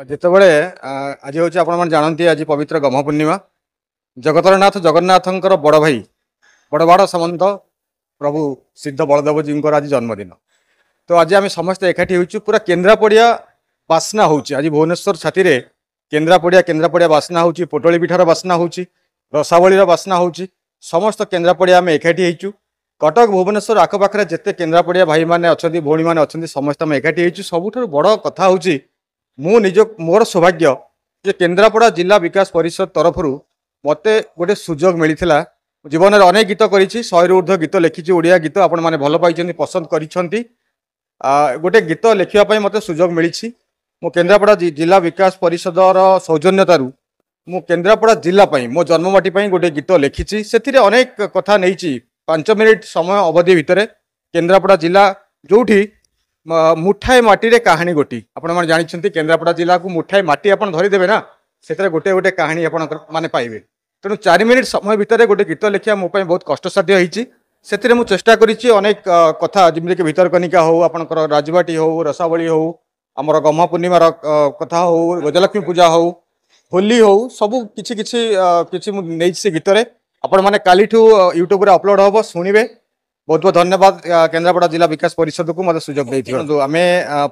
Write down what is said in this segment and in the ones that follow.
ଯେତେବେଳେ ଆଜି ହେଉଛି ଆପଣମାନେ ଜାଣନ୍ତି ଆଜି ପବିତ୍ର ଗହ୍ମା ପୂର୍ଣ୍ଣିମା ଜଗତର ନାଥ ଜଗନ୍ନାଥଙ୍କର ବଡ଼ ଭାଇ ବଡ଼ବାଡ଼ ସାମନ୍ତ ପ୍ରଭୁ ସିଦ୍ଧ ବଳଦେବଜୀଙ୍କର ଆଜି ଜନ୍ମଦିନ। ତ ଆଜି ଆମେ ସମସ୍ତେ ଏକାଠି ହୋଇଛୁ ପୁରା କେନ୍ଦ୍ରାପଡ଼ିଆ ବାସ୍ନା ହେଉଛି ଆଜି ଭୁବନେଶ୍ୱର ଛାତିରେ କେନ୍ଦ୍ରାପଡ଼ିଆ ବାସ୍ନା ହେଉଛି ପୋଟଳି ପିଠାର ବାସ୍ନା ହେଉଛି ରସାବଳୀର ବାସ୍ନା ହେଉଛି ସମସ୍ତ କେନ୍ଦ୍ରାପଡ଼ିଆ ଆମେ ଏକାଠି ହେଇଛୁ। କଟକ ଭୁବନେଶ୍ୱର ଆଖପାଖରେ ଯେତେ କେନ୍ଦ୍ରାପଡ଼ିଆ ଭାଇମାନେ ଅଛନ୍ତି ଭଉଣୀମାନେ ଅଛନ୍ତି ସମସ୍ତେ ଆମେ ଏକାଠି ହେଇଛୁ। ସବୁଠାରୁ ବଡ଼ କଥା ହେଉଛି मोर सौभाग्य जे केन्द्रापड़ा जिला विकास परिषद तरफ मते गोटे सुजोग मिलता जीवन में अनेक गीत कर 100 ऊर्ध्व गीत लिखी ओडिया गीत आपण मैंने भल पाई पसंद कर गोटे गीत लिखापी मत सुजोग मिली मो केन्द्रापड़ा जिला विकास परिषदर सौजन्यतारू मु केन्द्रापड़ा जिलापाई मो जन्ममाटी गोटे गीत लिखी से अनेक कथा नहीं 5 मिनिट समय अवधि भितर केन्द्रापड़ा जिला जो मुठाए माटी रे कहानी गोटी आपण मैंने जानते केन्द्रापड़ा जिला को मुठाए माटी आप धरीदेवे ना से गोटे गोटे कहानी आप माने पाइबे। तेणु 4 मिनिट समय भितर गोटे गीत लिखा मोपाई बहुत कष्टसाध्य होती से मुझे चेष्टा करेक कथा जमीक भितरकनिका हो आपंकर राजबाटी हो रसावली हो आमर गह्मा पूर्णिमार कथा हो गजलक्ष्मी पूजा हो होली हो सबू किछि किछि किछि नहीं से गीत आपण मैंने काली यूट्यूब अपलोड हम शुणे। बहुत बहुत धन्यवाद केन्द्रापड़ा जिला विकास परिषद को मतलब सुजोग देती आम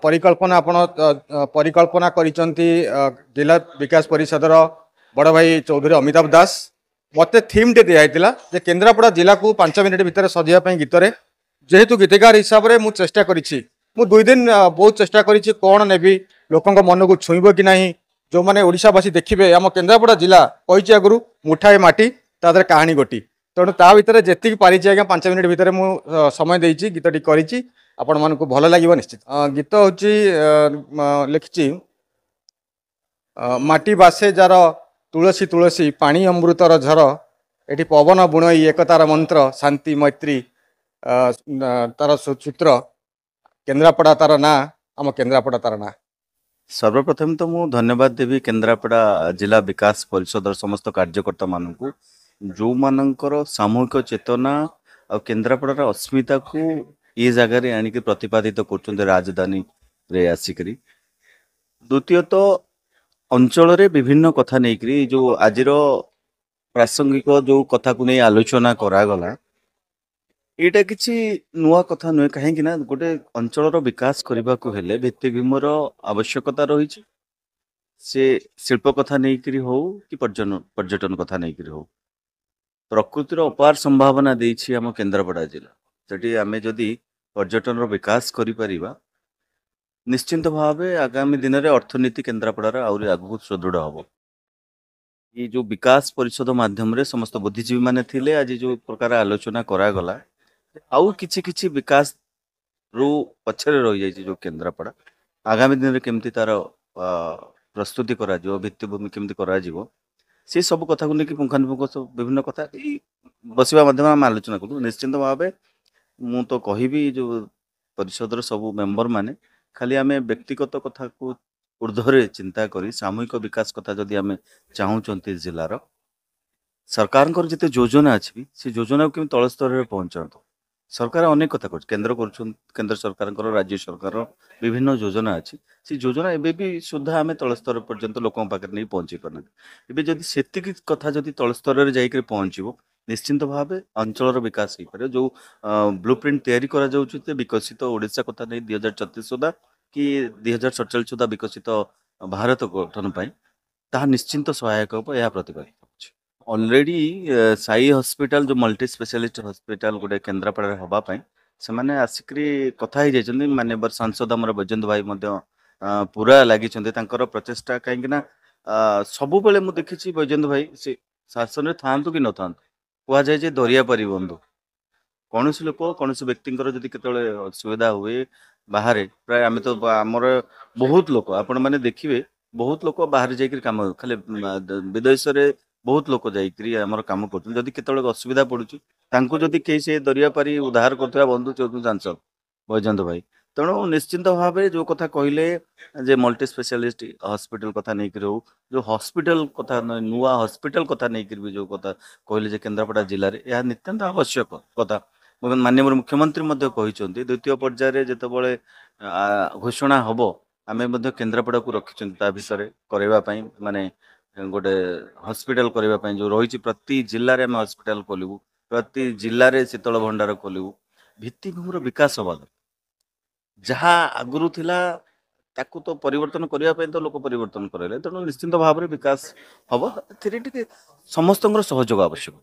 परिकल्पना जिला विकास परिषदर बड़ भाई चौधरी अमिताभ दास मते थीम टे दिखाई जे केन्द्रापड़ा जिला को 5 मिनिट भितर सजाइवाई गीत जेहेतु गीतकार हिसाब से मुझे चेष्टा करी 2 दिन बहुत चेष्टा करी कौन नेबी लोक मन को छुईब कि नहीं जो मैंने ओडिशावासी देखिए आम केन्द्रापड़ा जिला कही आगु मुठाए माटी तादर कहानी गोटी तेणु ता भर जी पारी आज्ञा 5 मिनिट भितर मुझे समय देती गीतटी करी आपण मानक भल लगे निश्चित। गीत हूँ लिखी माटी बासे जार तुलसी तुलसी पानी अमृतर झर एटी पवन बुणई एकतार मंत्र शांति मैत्री तार सूत्र केन्द्रापड़ा तार ना आम केन्द्रापड़ा तार ना। सर्वप्रथम तो मु धन्यवाद देवी केन्द्रापड़ा जिला विकास परिषद समस्त कार्यकर्ता मानू जो मानकर सामूहिक चेतना और केन्द्रापड़ार अस्मिता को ये जगार आणिक प्रतिपादित कर राजधानी रे आसिक। द्वितीयत अंचल विभिन्न कथा नहीं जो आज प्रासंगिक जो कथा को नहीं आलोचना करागला यहाँ किसी नुआ कथा नुहे कहीं गोटे अंचल विकास करने को हेले भित्तिभूमर आवश्यकता रही से शिल्प कथा नहीं हो कि पर्यटन कथा नहीं हो प्रकृतिर अपार संभावना देछि आम केन्द्रापड़ा जिला सेठी आमे जदि पर्यटन विकास करिपरिबा निश्चिंत भाव आगामी दिन में अर्थनीति केन्द्रापड़ार आउरी आगु सुदृढ़ हम। ये जो विकास परिषद माध्यम रे समस्त बुद्धिजीवी माने थिले आज जो प्रकार आलोचना करागला आउ किछि किछि विकास रू पछरे रही जाइछि जो केन्द्रापड़ा आगामी दिन में केमती तार प्रस्तुति करा जिवो भित्तिभूमि केमती करा जिवो से सब कथा को लेकिन पुंखानुपुंख सब विभिन्न कथा बसवा माध्यम आम आलोचना करूँ। निश्चिंत भाव मु तो कहि जो परिषदर सब मेंबर माने खाली आम व्यक्तिगत कथा को ऊर्ध्वे चिंता करी सामूहिक विकास कथा जदि आम चाहूँच जिलार सरकार जिते योजना अच्छी से योजना को तल स्तर में पहुँचा सरकार अनेक कथा केंद्र सरकार राज्य सरकार विभिन्न योजना अच्छी से योजना एवं भी सुधा आम तल स्तर पर्यंत लोक पाखे नहीं पहुँची पारना एवं जदि से कथा जदि तल स्तर में जाकर पहुँचो निश्चिंत भाव अंचल विकास हो पारे जो ब्लूप्रिंट तैयारी करा जाउछि विकसित ओडिशा कथा नहीं 2036 सुधा कि 2047 सुधा विकसित भारत गठन पाई ताहा निश्चिंत सहायक हो यह प्रतिपादित ऑलरेडी साई हॉस्पिटल जो मल्टी स्पेशलिस्ट हॉस्पिटल गोटे केन्द्रापड़ा हवापाई से मैंने आसिक कथा ही जाइछन्ति माननीय सांसद आमर बैजयंत भाई पूरा लगी प्रचेषा कहीं सबु बेले मुझे देखी बैजयंत भाई से शासन में था कि न था कह जाए दरिया पारी बंधु कौन लोक कौन व्यक्ति जदि केतले असुविधा हुए बाहर प्राय आम तो आमर बहुत लोक आपण मैंने देखिए बहुत लोक बाहर जाकर कम खाली विदेश में बहुत लोक जामर कम कर केतले असुविधा पड़ुची जदि कहीं से दरिया पारी उद्धार कर बंधु चौधरी सांसद बैजयंत भाई तेणु निश्चिंत भाव जो कथा कहले जे मल्टी स्पेशलिस्ट हॉस्पिटल कथा नहीं हो जो हॉस्पिटल कथा नुआ हॉस्पिटल कथा नहीं भी जो कथा कहले केन्द्रापड़ा जिले में यह नितांत आवश्यक कथा माननीय मुख्यमंत्री कहते द्वितीय पर्यायर जिते घोषणा हम ଆମେ ମଧ୍ୟ କେନ୍ଦ୍ରାପଡ଼ାକୁ ରଖିଛନ୍ତି ତା ଭିତରେ କରିବା ପାଇଁ ମାନେ ଗୋଟେ ହସ୍ପିଟାଲ କରିବା ପାଇଁ ଯୋଉ ରହିଛି ପ୍ରତି ଜିଲ୍ଲାରେ ଆମେ ହସ୍ପିଟାଲ ଖୋଲିବୁ, ପ୍ରତି ଜିଲ୍ଲାରେ ଶୀତଳ ଭଣ୍ଡାର ଖୋଲିବୁ। ଭିତ୍ତିଭୂମିର ବିକାଶ ହବା ଦରକାର। ଯାହା ଆଗରୁ ଥିଲା ତାକୁ ତ ପରିବର୍ତ୍ତନ କରିବା ପାଇଁ ତ ଲୋକ ପରିବର୍ତ୍ତନ କରାଇଲେ, ତେଣୁ ନିଶ୍ଚିନ୍ତ ଭାବରେ ବିକାଶ ହବ। ଏଥିରେ ଟିକେ ସମସ୍ତଙ୍କର ସହଯୋଗ ଆବଶ୍ୟକ।